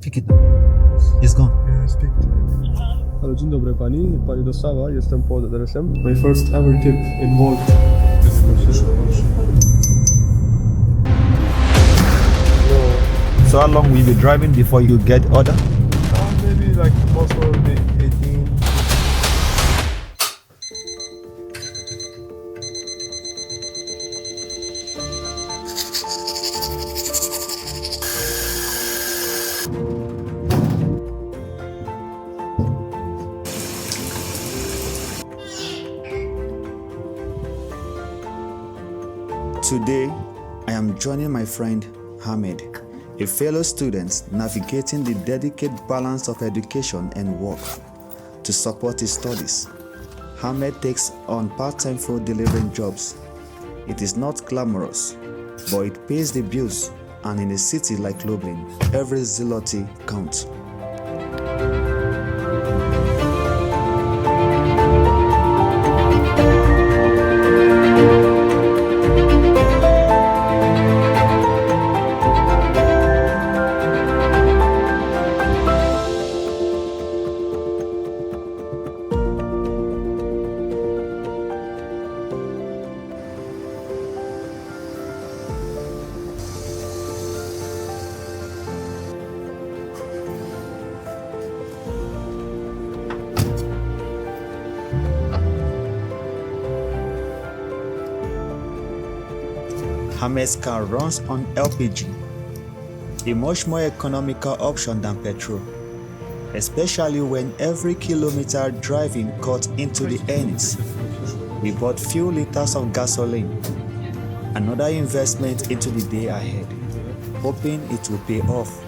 Pick it now. It's gone. Yeah, speak. Halo, dzień dobry pani. Jak pani dostała, jestem pod adresem. My first ever tip involved. So how long will you be driving before you get order? Maybe like most probably 18. Today, I am joining my friend Hamid, a fellow student navigating the delicate balance of education and work to support his studies. Hamid takes on part-time food delivering jobs. It is not glamorous, but it pays the bills, and in a city like Lublin, every zloty counts. Hamid's car runs on LPG, a much more economical option than petrol, especially when every kilometer driving cuts into the earnings. We bought few liters of gasoline, another investment into the day ahead, hoping it will pay off.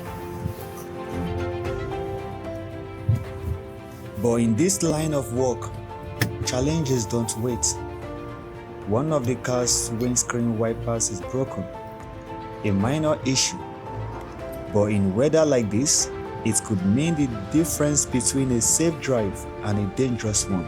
But in this line of work, challenges don't wait. One of the car's windscreen wipers is broken, a minor issue, but in weather like this, it could mean the difference between a safe drive and a dangerous one.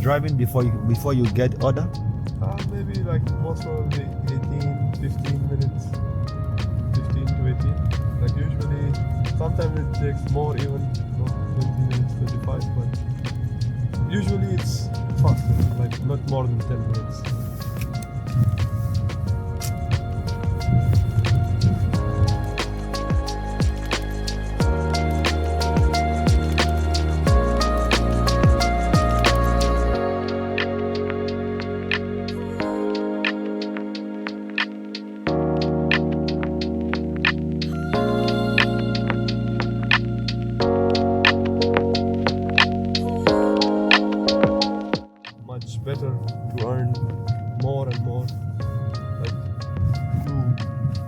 Driving before you get order? Maybe like most probably 18, 15 minutes. 15 to 18. Like usually, sometimes it takes more even, 20 minutes, 25, but usually it's fast, like not more than 10 minutes. Better to earn more and more, like to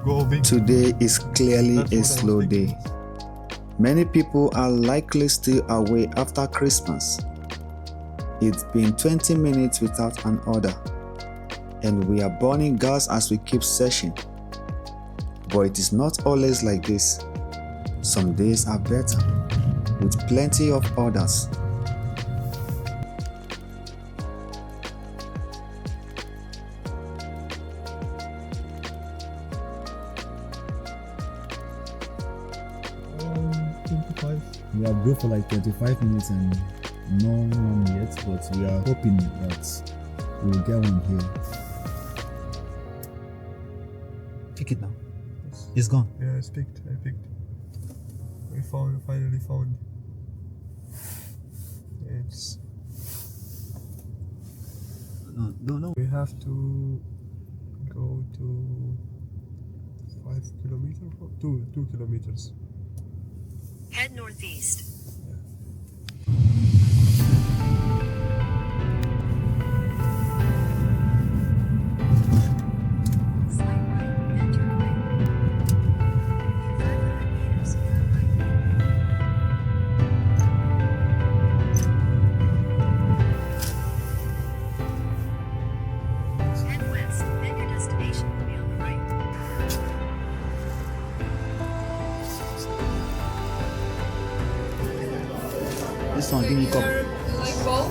go big. Today is clearly That's a what I was slow thinking. day. Many people are likely still away after Christmas. It's been 20 minutes without an order, and we are burning gas as we keep searching. But it is not always like this. Some days are better, with plenty of orders. We have go for like 25 minutes and no one yet, but we are hoping that we will get one here. Pick it now. It's gone. Yeah, I picked. We finally found. It's. No. We have to go to 5 kilometers, 2 kilometers. Head northeast. this one, give me cup. Like both?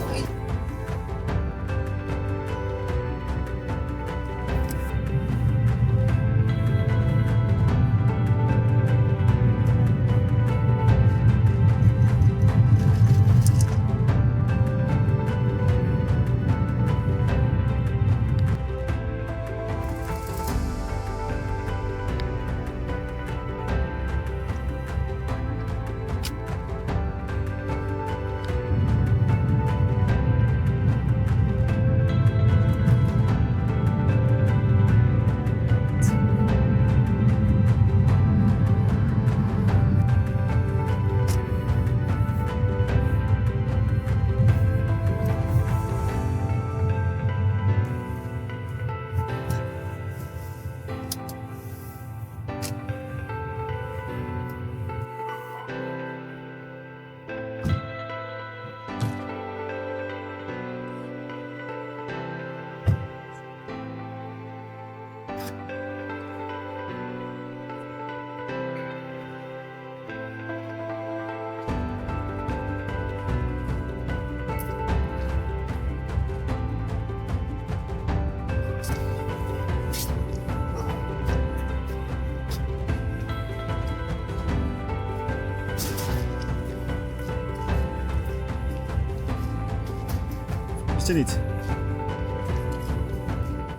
Still it.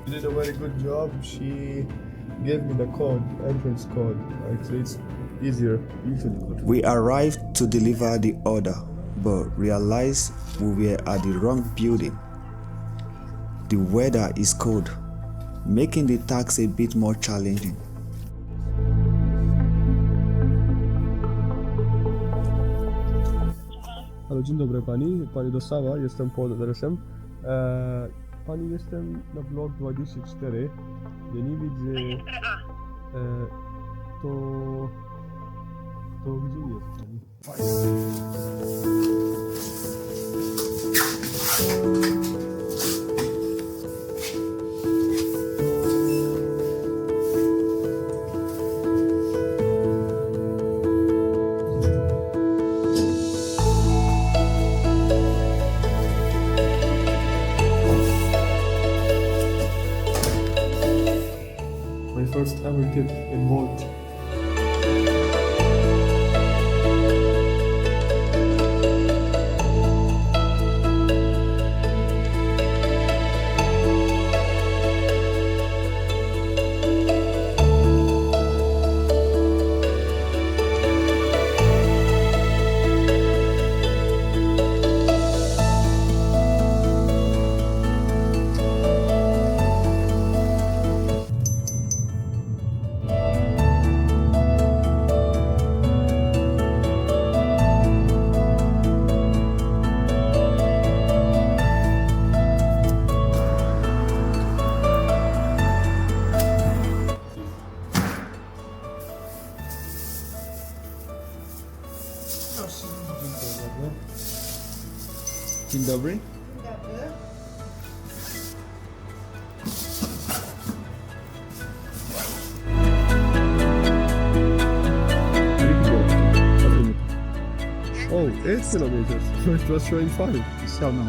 She did a very good job. She gave me the code, entrance code. Actually, it's easier. Usually. We arrived to deliver the order, but realized we were at the wrong building. The weather is cold, making the task a bit more challenging. Halo, dzień dobry pani. Pani dostała, jestem pod adresem. Pani, jestem na blok 24. Ja nie widzę. To gdzie jest pani? My first ever tip in Volt. Dzień dobry. Oh, 8 kilometers. It was showing 5. So no.